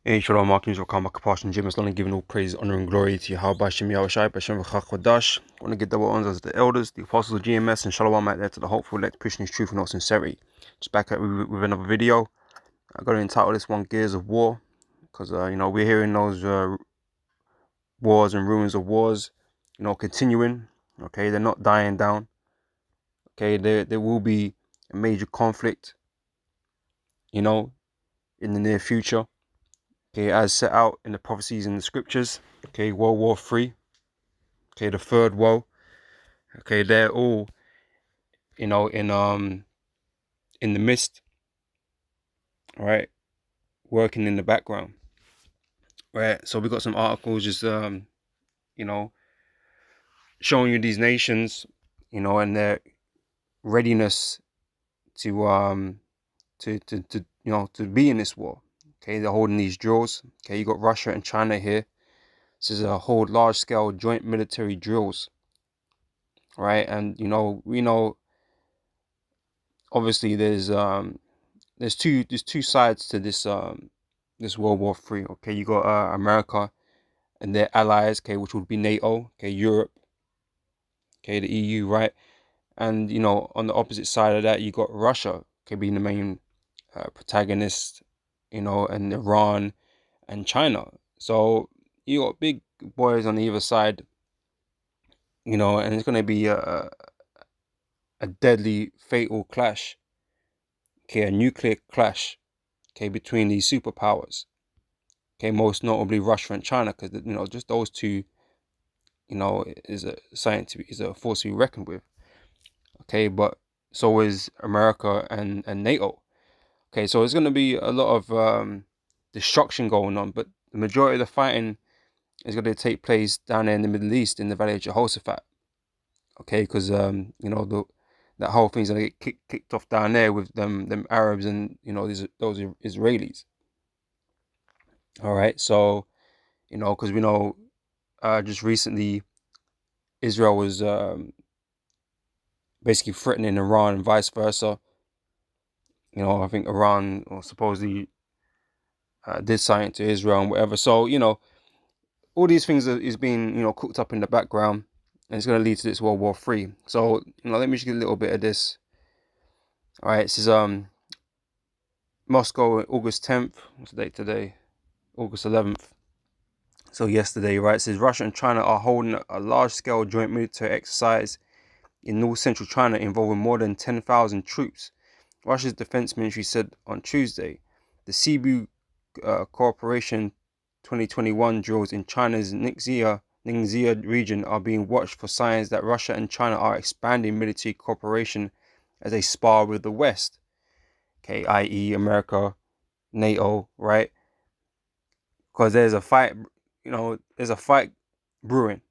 Hey, Shalom, Markings, Wakama Kapash, and Jim is London, giving all praise, honor, and glory to Yahweh Bashim Yahushai, Bashem V'chachwadash. I want to give double honors to the elders, the apostles of GMS, and Shalom out there to the hopeful elect pushing his truth and not sincerity. Just back at with another video. I got to entitle this one Gears of War, because, we're hearing those wars and rumors of wars, continuing. Okay, they're not dying down. Okay, there will be a major conflict, in the near future. Okay, as set out in the prophecies in the scriptures. Okay, World War III. Okay, the third woe. Okay, they're all, in the midst, right, working in the background, right. So we got some articles just showing you these nations, and their readiness to be in this war. Okay, they're holding these drills. Okay, you got Russia and China here. This is a whole large scale joint military drills, right? And we know obviously there's two sides to this World War III. Okay, you got America and their allies, okay, which would be NATO, okay, Europe, okay, the EU, right? And on the opposite side of that, you got Russia, okay, being the main protagonist, and Iran and China. So you got big boys on either side, and it's gonna be a deadly, fatal clash, okay, a nuclear clash, okay, between these superpowers. Okay, most notably Russia and China, because just those two, is a force to be reckoned with. Okay, but so is America and NATO. Okay, so there's going to be a lot of destruction going on, but the majority of the fighting is going to take place down there in the Middle East, in the Valley of Jehoshaphat. Okay, because that whole thing's going to get kicked off down there with them Arabs and those Israelis. All right, so because we know just recently Israel was basically threatening Iran and vice versa. I think Iran or supposedly did something to Israel and whatever. So all these things is being cooked up in the background, and it's going to lead to this World War III. So let me just get a little bit of this. All right, this is Moscow, August 10th. What's the date today? August 11th. So yesterday, right? It says Russia and China are holding a large-scale joint military exercise in north central China involving more than 10,000 troops. Russia's defense ministry said on Tuesday. The Sibu Cooperation 2021 drills in China's Ningxia region are being watched for signs that Russia and China are expanding military cooperation as they spar with the West. Okay, i.e. America, NATO, right? Because there's a fight, brewing.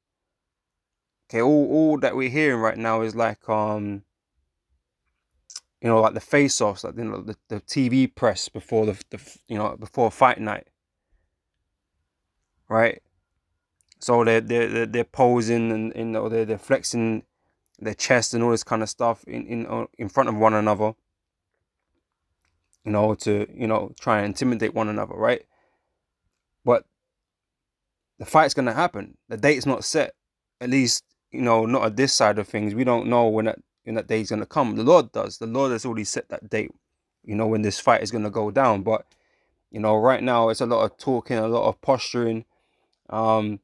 Okay, all that we're hearing right now is like like the face-offs, like the TV press before before fight night, right? So they're posing and they're flexing their chest and all this kind of stuff in front of one another, to try and intimidate one another, right? But the fight's gonna happen. The date's not set, at least not at this side of things. We don't know when that date's gonna come. The Lord does. The Lord has already set that date. When this fight is gonna go down. But right now it's a lot of talking, a lot of posturing. But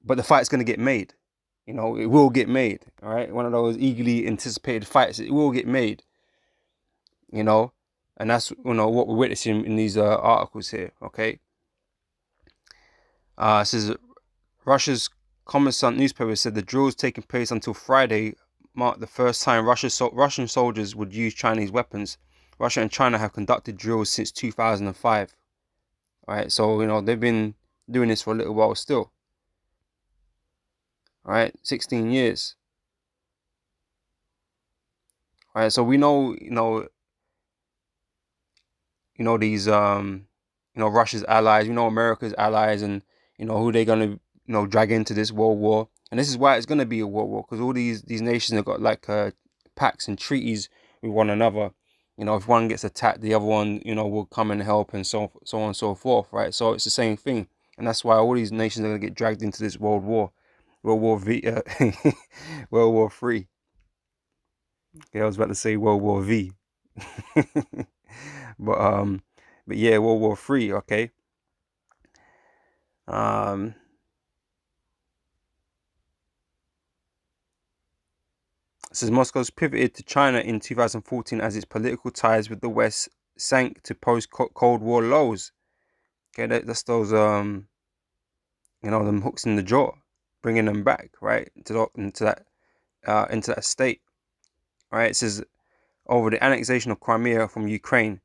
the fight's gonna get made. It will get made. All right, one of those eagerly anticipated fights. It will get made. And that's what we're witnessing in these articles here. Okay. It says Russia's Kommersant newspaper said the drills taking place until Friday marked the first time Russian soldiers would use Chinese weapons. Russia and China have conducted drills since 2005. All right, so they've been doing this for a little while still. All right, 16 years. All right, so we know these Russia's allies, America's allies, and who they're gonna drag into this world war. And this is why it's gonna be a world war, because all these nations have got like pacts and treaties with one another, You know, if one gets attacked, the other one, you know, will come and help, and so on and so forth, right? So it's the same thing, and that's why all these nations are gonna get dragged into this world war, World War V, World War Three. Okay, I was about to say World War V, but but yeah, World War Three. Okay, um, it says Moscow's pivoted to China in 2014 as its political ties with the West sank to post Cold War lows. Okay, that's those you know, them hooks in the jaw, bringing them back, right, into that state, right? It says over the annexation of Crimea from Ukraine,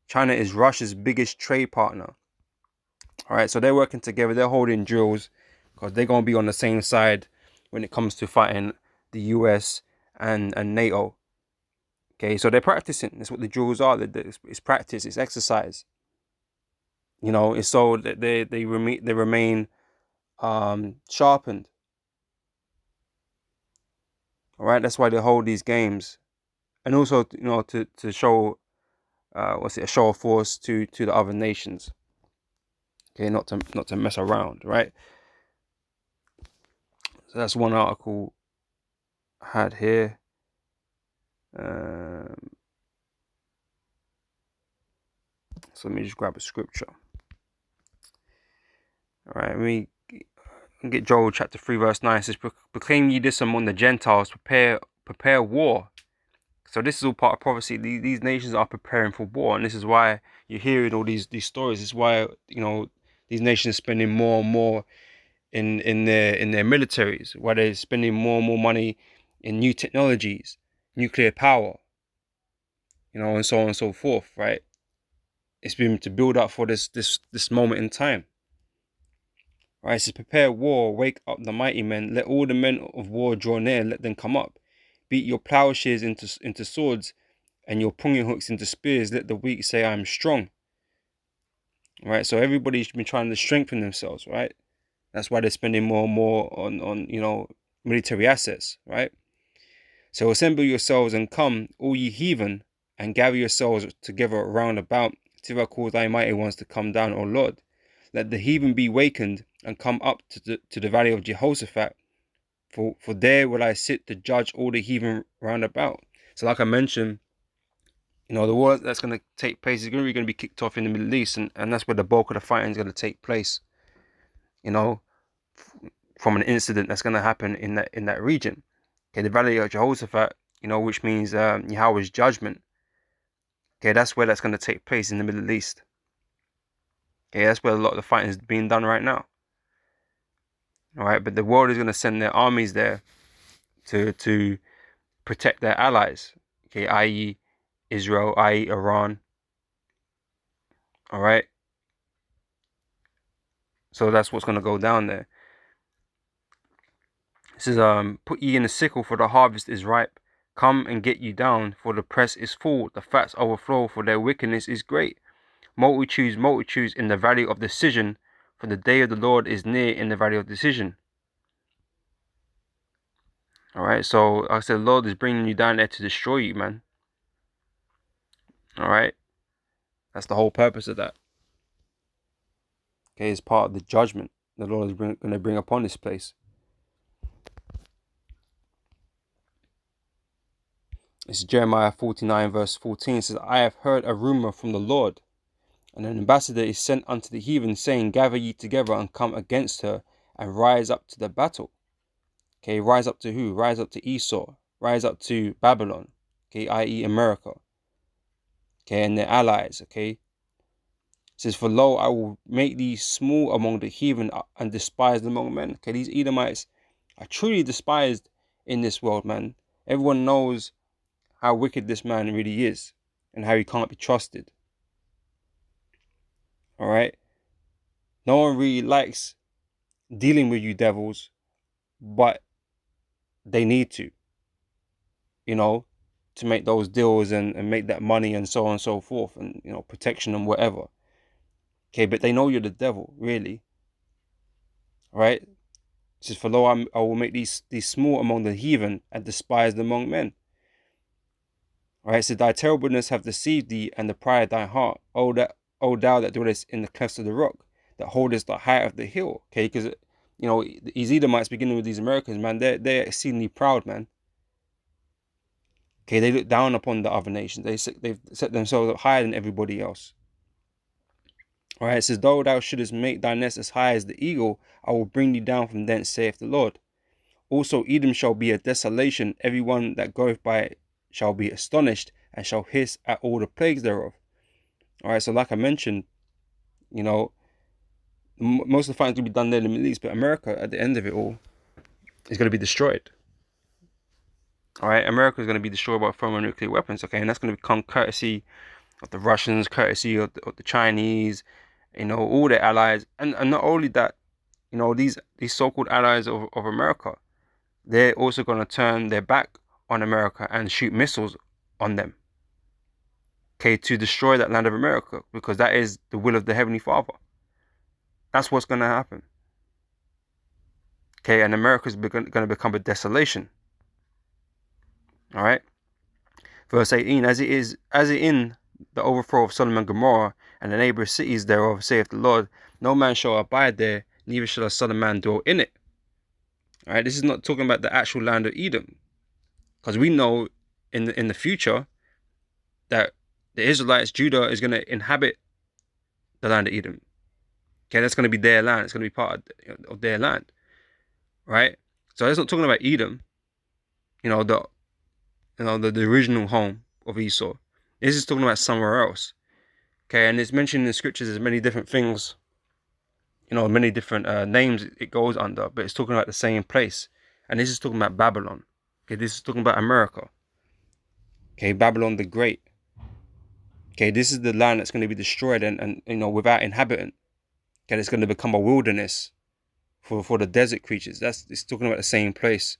China is Russia's biggest trade partner. All right, so they're working together. They're holding drills because they're gonna be on the same side when it comes to fighting the US and NATO. Okay, so they're practicing. That's what the drills are. It's practice. It's exercise. You know, it's so that they remain sharpened. All right, that's why they hold these games, and also, you know, to show a show of force to the other nations. Okay, not to mess around, right? So that's one article I had here. Um, so let me just grab a scripture. All right, let me get Joel chapter 3 verse 9. It says, "Proclaim ye this among the Gentiles, prepare war." So this is all part of prophecy. These nations are preparing for war, and this is why you're hearing all these stories. This is why, you know, these nations are spending more and more in their militaries, why they're spending more and more money in new technologies, nuclear power, you know, and so on and so forth, right? It's been to build up for this moment in time. Right? It says, prepare war, wake up the mighty men, let all the men of war draw near, let them come up. Beat your plowshares into swords and your pruning hooks into spears, let the weak say I am strong. Right? So everybody's been trying to strengthen themselves, right? That's why they're spending more and more on you know, military assets, right? So assemble yourselves and come, all ye heathen, and gather yourselves together round about, till I cause thy mighty ones to come down, O Lord. Let the heathen be wakened and come up to the valley of Jehoshaphat, for there will I sit to judge all the heathen round about. So like I mentioned, you know, the war that's going to take place is going to be kicked off in the Middle East, and that's where the bulk of the fighting is going to take place, you know, from an incident that's going to happen in that region. Okay, the valley of Jehoshaphat, you know, which means Yahweh's judgment. Okay, that's where that's going to take place in the Middle East. Okay, that's where a lot of the fighting is being done right now. All right, but the world is going to send their armies there to protect their allies. Okay, i.e. Israel, i.e. Iran. All right, so that's what's going to go down there. This is put ye in the sickle, for the harvest is ripe. Come and get you down, for the press is full. The fats overflow, for their wickedness is great. Multitudes, multitudes in the valley of decision, for the day of the Lord is near in the valley of decision. All right, so like I said, the Lord is bringing you down there to destroy you, man. All right, that's the whole purpose of that. Okay, it's part of the judgment the Lord is going to bring upon this place. This is Jeremiah 49 verse 14. It says, I have heard a rumor from the Lord, and an ambassador is sent unto the heathen, saying, gather ye together and come against her, and rise up to the battle. Okay, rise up to who? Rise up to Esau. Rise up to Babylon. Okay, i.e. America. Okay, and their allies. Okay. It says, for lo, I will make thee small among the heathen and despised among men. Okay, these Edomites are truly despised in this world, man. Everyone knows how wicked this man really is and how he can't be trusted. All right. No one really likes dealing with you devils, but they need to, you know, to make those deals and make that money and so on and so forth, and, you know, protection and whatever. Okay, but they know you're the devil, really. All right. It says, for lo, I will make these small among the heathen and despised among men. All right, so thy terribleness have deceived thee, and the pride of thy heart. O thou that dwellest in the clefts of the rock, that holdest the height of the hill. Okay, because these Edomites, beginning with these Americans, man, they're exceedingly proud, man. Okay, they look down upon the other nations. They've set themselves up higher than everybody else. All right, it says, though thou shouldest make thy nest as high as the eagle, I will bring thee down from thence, saith the Lord. Also Edom shall be a desolation, every one that goeth by it shall be astonished, and shall hiss at all the plagues thereof. All right, so like I mentioned, you know, most of the fighting is going to be done there in the Middle East, but America, at the end of it all, is going to be destroyed. All right, America is going to be destroyed by thermonuclear weapons, okay, and that's going to become courtesy of the Russians, courtesy of the Chinese, all their allies, and not only that, these so-called allies of America, they're also going to turn their back on America and shoot missiles on them, okay, to destroy that land of America, because that is the will of the Heavenly Father. That's what's going to happen. Okay, and America is going to become a desolation. All right. Verse 18, as it in the overthrow of Sodom and Gomorrah, and the neighboring cities thereof, saith the Lord, no man shall abide there, neither shall a son of man dwell in it. All right, this is not talking about the actual land of Edom, because we know in the future that the Israelites, Judah, is going to inhabit the land of Edom. Okay, that's going to be their land. It's going to be part of their land, right? So it's not talking about Edom, the original home of Esau. This is talking about somewhere else. Okay, and it's mentioned in the scriptures as many different things, many different names it goes under, but it's talking about the same place. And this is talking about Babylon. Okay, this is talking about America. Okay, Babylon the Great. Okay, this is the land that's going to be destroyed and without inhabitant. Okay, it's going to become a wilderness for the desert creatures. It's talking about the same place.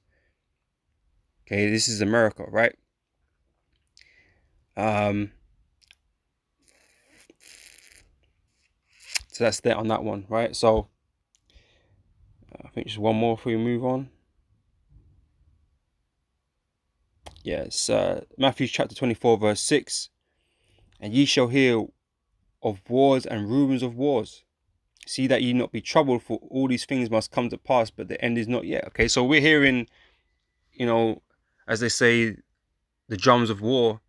Okay, this is America, right? So that's that on that one, right? So I think just one more before we move on. Yes, Matthew chapter 24, verse 6. And ye shall hear of wars and rumors of wars. See that ye not be troubled, for all these things must come to pass, but the end is not yet. Okay, so we're hearing, as they say, the drums of war,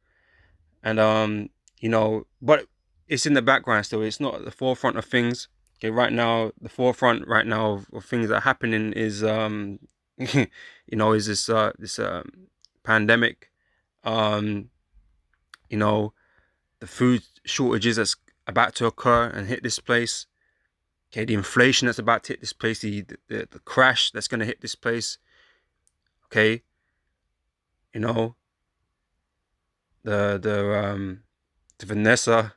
and but it's in the background still. It's not at the forefront of things. Okay, right now, the forefront right now of things that are happening is is this pandemic, the food shortages that's about to occur and hit this place. Okay, the inflation that's about to hit this place, the crash that's going to hit this place. Okay, the Vanessa,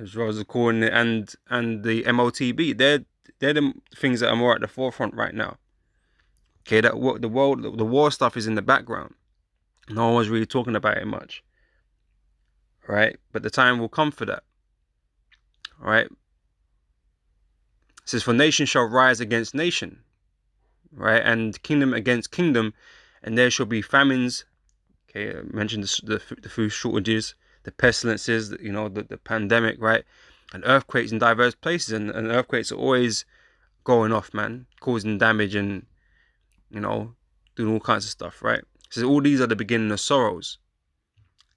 as Rose is calling it, and the MOTB. They're the things that are more at the forefront right now. Okay, the war stuff is in the background. No one's really talking about it much. Right, but the time will come for that. All right. It says, for nation shall rise against nation, right, and kingdom against kingdom, and there shall be famines. Okay, I mentioned the food shortages, the pestilences, the pandemic, right, and earthquakes in diverse places, and earthquakes are always going off, man, causing damage and doing all kinds of stuff, right. So all these are the beginning of sorrows.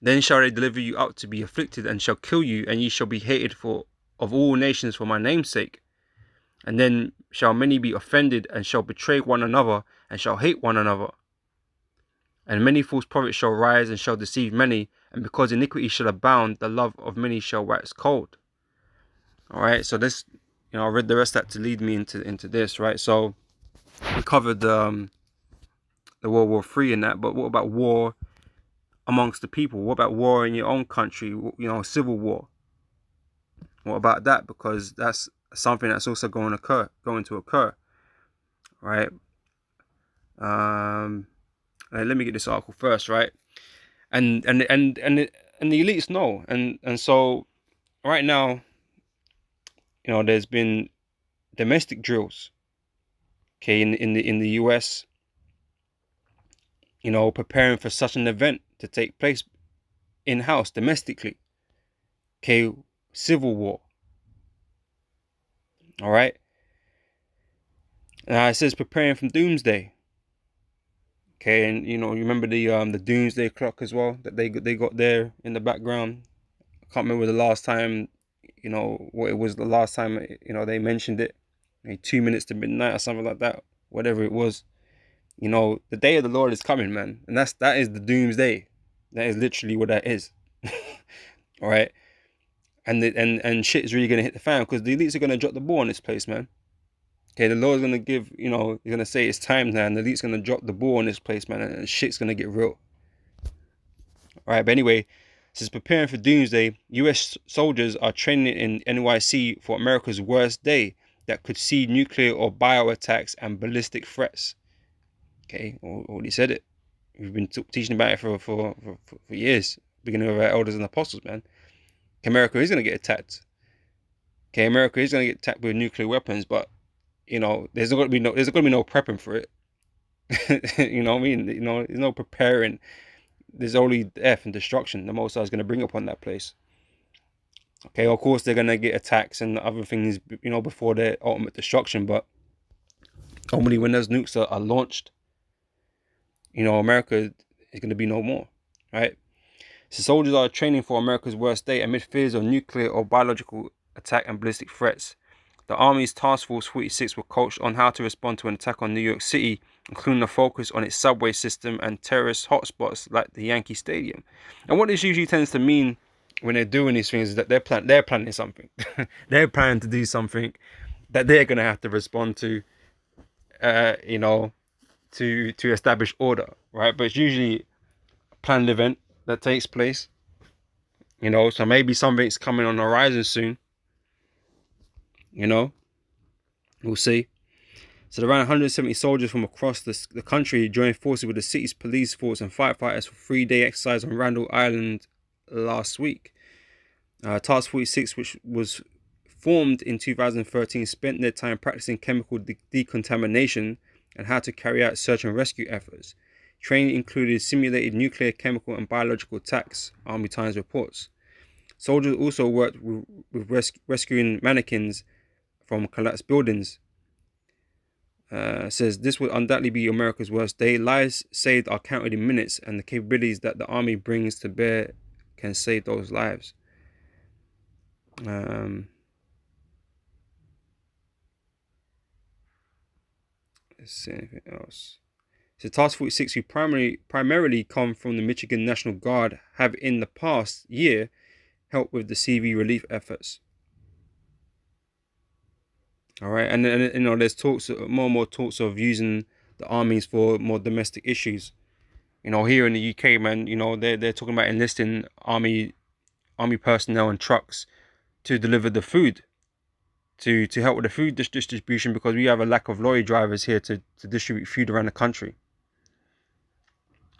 Then shall they deliver you up to be afflicted, and shall kill you, and ye shall be hated of all nations for my name's sake. And then shall many be offended, and shall betray one another, and shall hate one another. And many false prophets shall rise, and shall deceive many, and because iniquity shall abound, the love of many shall wax cold. All right, so this, I read the rest of that to lead me into this, right? So we covered the World War III and that, but what about war amongst the people? What about war in your own country? Civil war. What about that? Because that's something that's also going to occur, right? Let me get this article first, right? And the elites know, and so right now, there's been domestic drills, okay, in the US, preparing for such an event to take place in-house, domestically. Okay, civil war. All right. Now it says preparing for doomsday. Okay, and you remember the doomsday clock as well that they got there in the background. I can't remember the last time, what it was the last time they mentioned it. 2 minutes to midnight or something like that, whatever it was. The day of the Lord is coming, man, and that is the doomsday. That is literally what that is. All right, and shit is really gonna hit the fan because the elites are gonna drop the ball on this place, man. Okay, the Lord's gonna give, he's gonna say it's time now, and the elites gonna drop the ball on this place, man, and shit's gonna get real. All right, but anyway, since preparing for doomsday, U.S. soldiers are training in NYC for America's worst day that could see nuclear or bio attacks and ballistic threats. Okay, already said it. We've been teaching about it for years, beginning of our elders and apostles, man. America is gonna get attacked. Okay, America is gonna get attacked with nuclear weapons, but there's gonna be no prepping for it. You know what I mean? There's no preparing. There's only death and destruction the Most High is gonna bring upon that place. Okay, of course they're gonna get attacks and other things, before their ultimate destruction, but only when those nukes are launched, America is gonna be no more, right? So soldiers are training for America's worst day amid fears of nuclear or biological attack and ballistic threats. The Army's Task Force 46 were coached on how to respond to an attack on New York City, including a focus on its subway system and terrorist hotspots like the Yankee Stadium. And what this usually tends to mean when they're doing these things is that they're planning something. They're planning to do something that they're going to have to respond to, to establish order, right? But it's usually a planned event that takes place, so maybe something's coming on the horizon soon, we'll see. So around 170 soldiers from across the country joined forces with the city's police force and firefighters for 3-day exercise on Randall Island last week. Task 46, which was formed in 2013, spent their time practicing chemical decontamination and how to carry out search and rescue efforts. Training included simulated nuclear, chemical, and biological attacks, Army Times reports. Soldiers also worked with rescuing mannequins from collapsed buildings. Says this will undoubtedly be America's worst day. Lives saved are counted in minutes, and the capabilities that the Army brings to bear can save those lives. Let's see anything else. So Task 46, who primarily come from the Michigan National Guard, have in the past year helped with the CV relief efforts. All right, and there's talks, more and more talks of using the armies for more domestic issues. Here in the UK, man, they're talking about enlisting army personnel and trucks to deliver the food, to help with the food distribution, because we have a lack of lorry drivers here to distribute food around the country.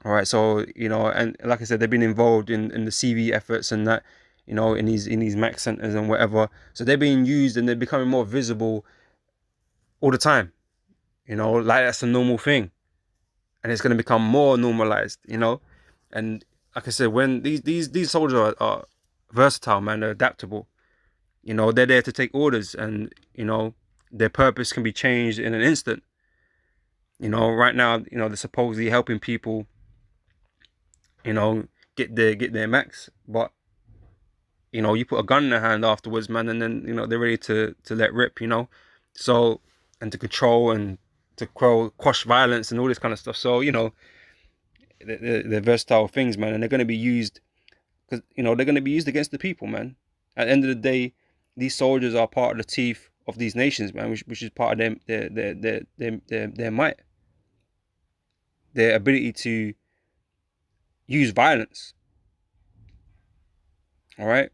All right, so and like I said, they've been involved in the CV efforts and that, in these MAC centers and whatever. So they're being used and they're becoming more visible all the time. Like that's a normal thing, and it's going to become more normalized. And like I said, when these soldiers are versatile, man, they're adaptable. They're there to take orders, and their purpose can be changed in an instant. Right now, they're supposedly helping people, get their max, but you put a gun in their hand afterwards, man, and then they're ready to let rip, so, and to control and to quash violence and all this kind of stuff. So they're versatile things, man, and they're going to be used because they're going to be used against the people, man. At the end of the day, these soldiers are part of the teeth of these nations, man, which is part of their might, their ability to use violence. All right,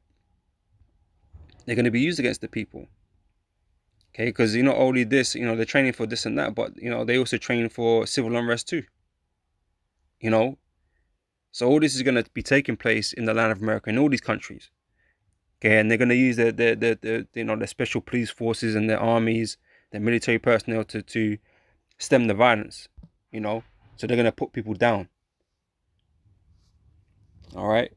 they're going to be used against the people. Okay, because not only this, they're training for this and that, but they also train for civil unrest too. So all this is going to be taking place in the land of America, in all these countries. Okay, and they're going to use their special police forces and their armies, their military personnel to stem the violence. So they're going to put people down. All right.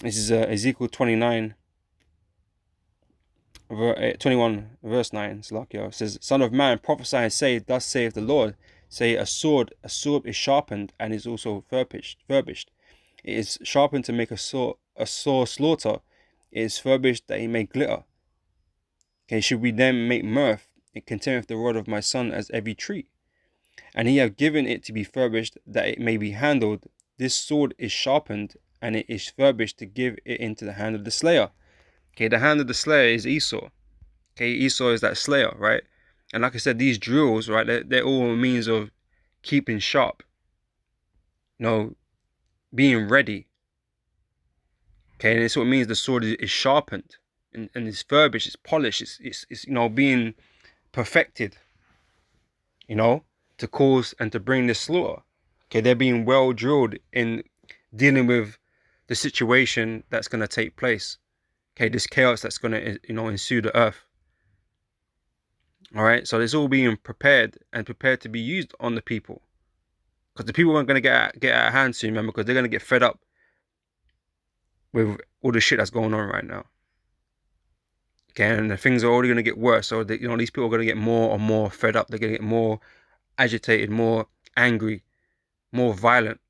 This is Ezekiel 29, 21, verse 9. Salakio. It says, Son of man, prophesy and say, Thus saith the Lord, say a sword is sharpened and is also furbished. It is sharpened to make a sore slaughter. It is furbished that it may glitter. Okay, should we then make mirth? It containeth the rod of my son as every tree. And he hath given it to be furbished that it may be handled. This sword is sharpened and it is furbished to give it into the hand of the slayer. Okay, the hand of the slayer is Esau. Okay, Esau is that slayer, right? And like I said, these drills, right, they're all a means of keeping sharp. Being ready. Okay, and it's what it means the sword is sharpened and it's furbished, it's polished, it's being perfected, to cause and to bring this slaughter. Okay, they're being well drilled in dealing with the situation that's going to take place. Okay, this chaos that's going to ensue the earth. All right, so it's all being prepared to be used on the people, because the people aren't going to get out of hand soon, man, because they're going to get fed up with all the shit that's going on right now. Okay, and the things are already going to get worse. So these people are going to get more and more fed up. They're going to get more agitated, more angry, more violent.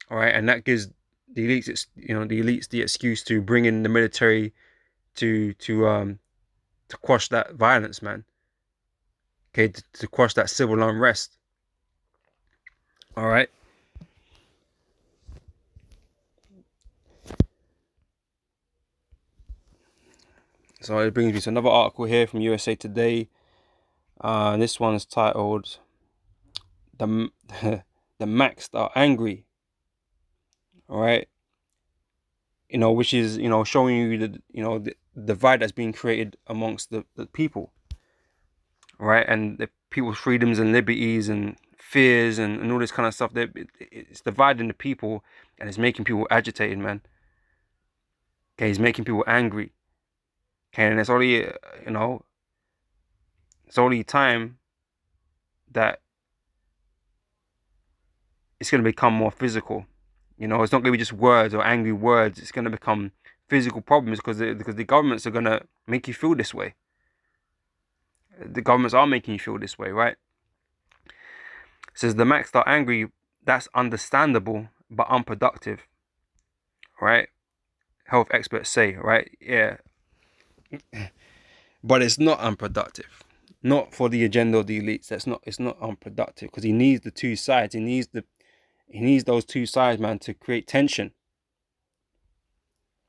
All right, and that gives the elites the excuse to bring in the military to quash that violence, man. Okay, to quash that civil unrest. All right. So it brings me to another article here from USA Today. This one's titled "The the Maxed Are Angry." All right. Which is showing you the divide that's being created amongst the people, right? And the people's freedoms and liberties and fears and all this kind of stuff. It's dividing the people and it's making people agitated, man. Okay, it's making people angry. Okay, and it's only time that it's going to become more physical. It's not going to be just words or angry words. It's going to become physical problems because the governments are going to make you feel this way. The governments are making you feel this way, right? It says the maxed are angry. That's understandable, but unproductive, right? Health experts say, right? Yeah, but it's not unproductive. Not for the agenda of the elites. It's not unproductive because he needs the two sides. He needs those two sides, man, to create tension,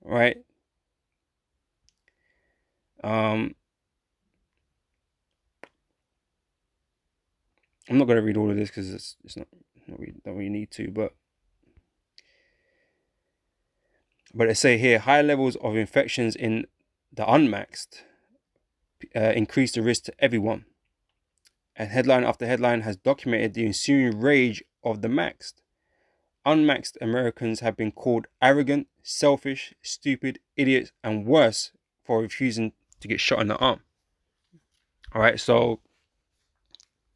right? I'm not going to read all of this because it's not we don't really need to, but it say here high levels of infections in the unmaxed increase the risk to everyone. And headline after headline has documented the ensuing rage of the maxed. Unmaxed Americans have been called arrogant, selfish, stupid, idiots, and worse for refusing to get shot in the arm. All right, so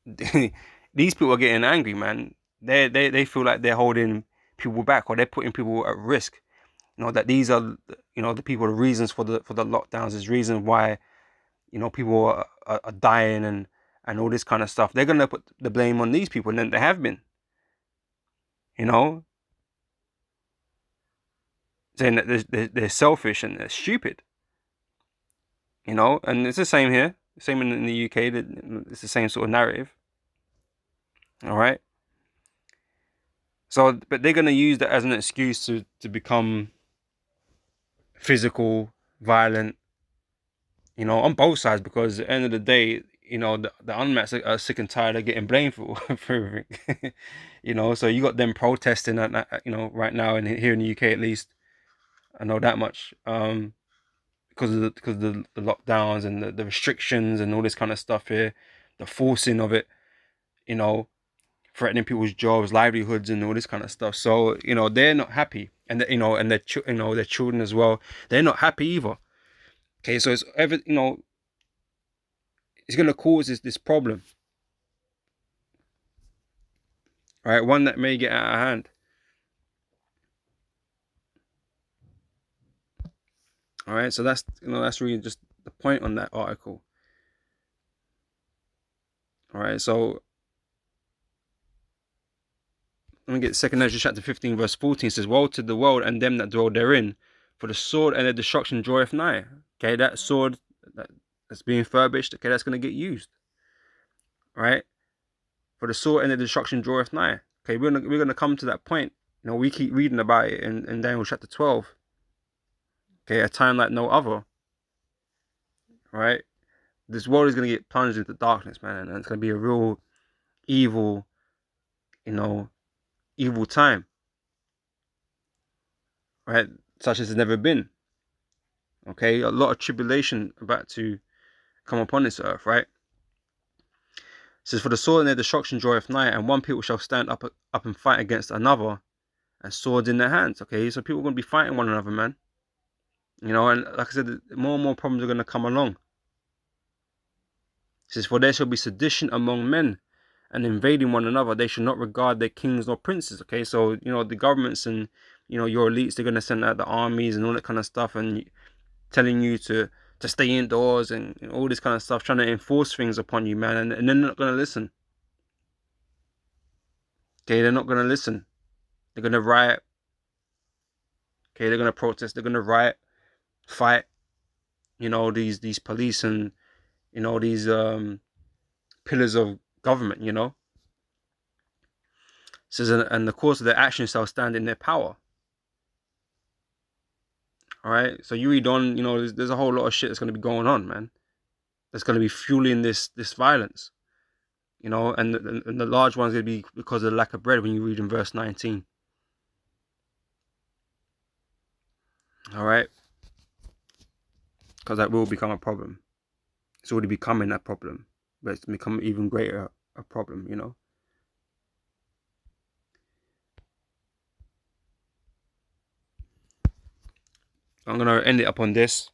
these people are getting angry, man. They feel like they're holding people back or they're putting people at risk. That these are the people, the reasons for the lockdowns, is reasons why people are dying and all this kind of stuff. They're gonna put the blame on these people, and then they have been. Saying that they're selfish and they're stupid. And it's the same here, same in the UK. It's the same sort of narrative. All right. So, but they're gonna use that as an excuse to become physical, violent. On both sides, because at the end of the day, the unmasked are sick and tired of getting blamed for everything. So you got them protesting at right now here in the UK at least. I know that much. Because of the lockdowns and the restrictions and all this kind of stuff here, the forcing of it, threatening people's jobs, livelihoods, and all this kind of stuff. So they're not happy, and and their their children as well. They're not happy either. Okay, so it's it's gonna cause this problem, right? One that may get out of hand. All right, so that's that's really just the point on that article. All right, so let me get 2 Ezra chapter 15 verse 14 says, "Woe to the world and them that dwell therein, for the sword and the destruction draweth nigh." Okay, that sword that's being furbished, okay, that's going to get used. All right, for the sword and the destruction draweth nigh. Okay, we're gonna come to that point. We keep reading about it in Daniel chapter 12. Okay, a time like no other. All right, this world is gonna get plunged into darkness, man, and it's gonna be a real evil, evil time, right? Such as it's never been. Okay, a lot of tribulation about to come upon this earth, right? It says, "For the sword and their destruction draweth nigh, and one people shall stand up and fight against another, and swords in their hands." Okay, so people are gonna be fighting one another, man. And like I said, more and more problems are gonna come along. It says, "For there shall be sedition among men, and invading one another. They should not regard their kings nor princes." Okay, so the governments and your elites, they're gonna send out the armies and all that kind of stuff, and telling you to stay indoors and all this kind of stuff, trying to enforce things upon you, man, and they're not gonna listen. Okay, they're not gonna listen. They're gonna riot. Okay, they're gonna protest. They're gonna riot, fight. These police and these pillars of government. Says, and the course of their actions shall stand in their power. All right, so you read on. There's a whole lot of shit that's gonna be going on, man. That's gonna be fueling this violence. And the large one's gonna be because of the lack of bread. When you read in verse 19. All right, because that will become a problem. It's already becoming a problem, but it's become even greater a problem. I'm gonna end it up on this.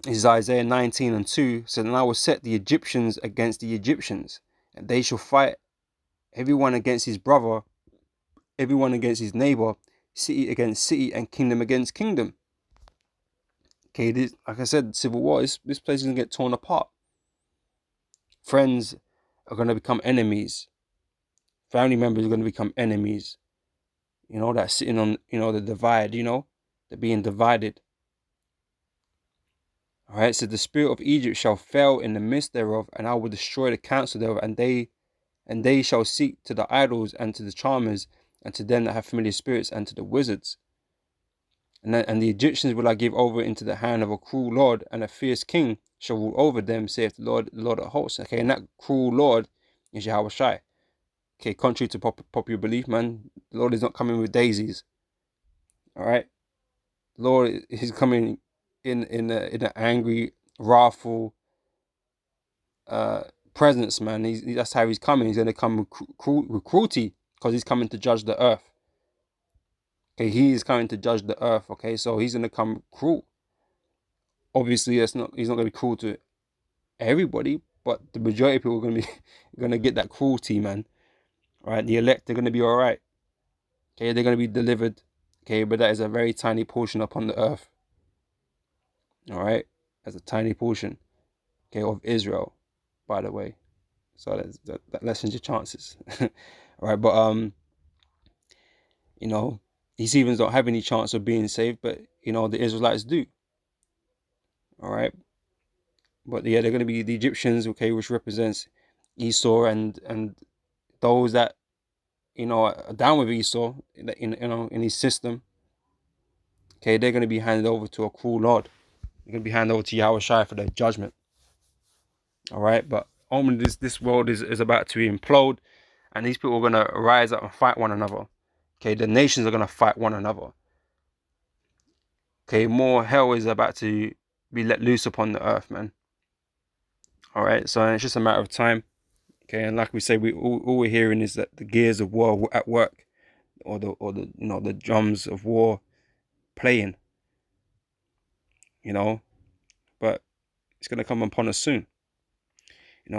This is Isaiah 19:2. Said, "And I will set the Egyptians against the Egyptians, and they shall fight, everyone against his brother, everyone against his neighbor, city against city, and kingdom against kingdom." Okay, like I said, civil war. This place is gonna get torn apart. Friends are gonna become enemies. Family members are gonna become enemies. That's sitting on the divide. They're being divided. All right, so the spirit of Egypt shall fail in the midst thereof, and I will destroy the counsel thereof, and they shall seek to the idols and to the charmers, and to them that have familiar spirits, and to the wizards. And the Egyptians will I give over into the hand of a cruel lord, and a fierce king shall rule over them, saith the Lord of hosts. Okay, and that cruel lord is Yahweh Shai. Okay, contrary to popular belief, man, the Lord is not coming with daisies. All right, the Lord is coming in an angry, wrathful presence, man. That's how he's coming. He's going to come with cruelty, because he's coming to judge the earth. Okay, he is coming to judge the earth. Okay, so he's going to come cruel. Obviously, he's not going to be cruel to everybody, but the majority of people are going to be going to get that cruelty, man. All right, the elect are going to be all right. Okay, they're going to be delivered. Okay, but that is a very tiny portion upon the earth. All right, that's a tiny portion. Okay, of Israel, by the way. So that lessens your chances. All right, but these heathens don't have any chance of being saved, but the Israelites do. All right, but yeah, they're going to be the Egyptians, okay, which represents Esau and those that are down with Esau in his system. Okay, they're going to be handed over to a cruel Lord. They're going to be handed over to Yahweh Shai for their judgment. All right, but ultimately this world is about to implode, and these people are going to rise up and fight one another. Okay, the nations are going to fight one another. Okay, more hell is about to be let loose upon the earth, man. All right, so it's just a matter of time. Okay, and like we say, all we're hearing is that the gears of war at work, or the drums of war playing. But it's gonna come upon us soon.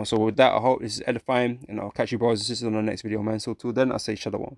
So with that, I hope this is edifying, and I'll catch you brothers and sisters on the next video, man. So till then, I say shalom.